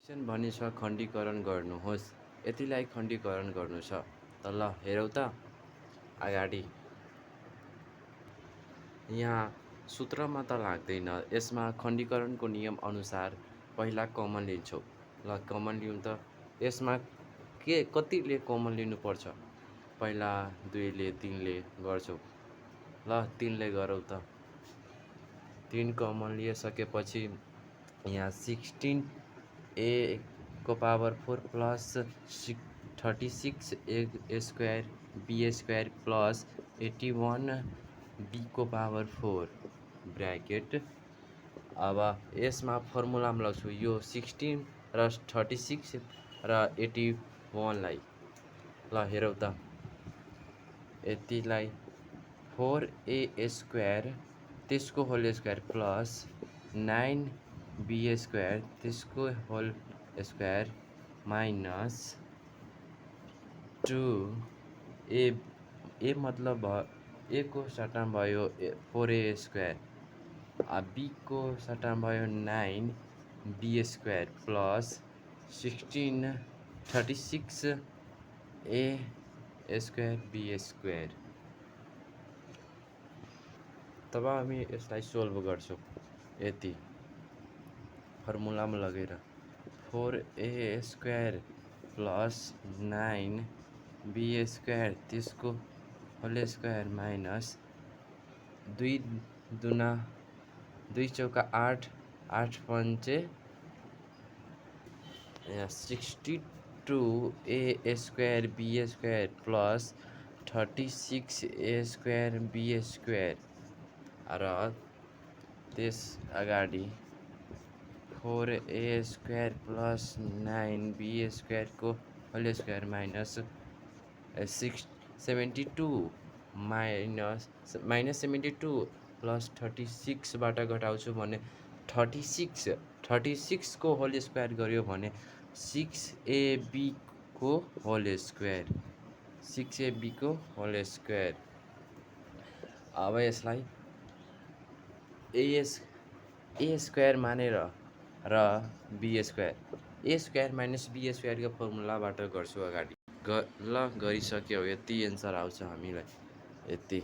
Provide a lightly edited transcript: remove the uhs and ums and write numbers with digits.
Question भनिछ खण्डीकरण गर्नुहोस्। यतिलाई खण्डीकरण गर्नु छ त ल हेरौँ त अगाडि। यहाँ सूत्रमा त लाग्दैन, यसमा खण्डीकरणको नियम अनुसार पहिला कमन लिन्छौँ। ल कमन लिउँ त, यसमा कतिले कमन लिनुपर्छ? पहिला 2 ले 3 ले गर्छौँ। ल 3 ले गरौँ त। 3 कमन लिइसकेपछि यहाँ 16a को power 4 plus 36a square b square plus 81b को पावर 4 ब्रैकेट। अब यसमा फर्मुलामा लगाउँछु यो 16 र 36 र 81 लाई। ल हेरौँ त, यतिलाई 4a स्क्वायर त्यसको whole square plus 9b square त्यसको होल स्क्वायर माइनस 2a मतलब a को सट्टा भयो 4a स्क्वायर, b को सट्टा भयो 9b square plus 36a square b square. तब हामी यसलाई सोल्भ गर्छौँ। यति फर्मुलामा लगेर 4a square plus 9b square त्यसको होल स्क्वायर माइनस 2 दुना 2 चौका 8 8 पंचे 62a square b square plus 36a square b square र त्यस अगाडि 4a square plus 9b square को whole square minus 72 minus 72 plus 36 बाट घटाउँछु भने 36 को होल स्क्वायर गर्यो भने 6ab को होल स्क्वायर 6ab को होल स्क्वायर। अब यसलाई a स्क्वायर मानेर र b square a square minus b square को फर्मुलाबाट गर्छु अगाडि। ल गरिसक्यो, यति एन्सर आउँछ हामीलाई। यति।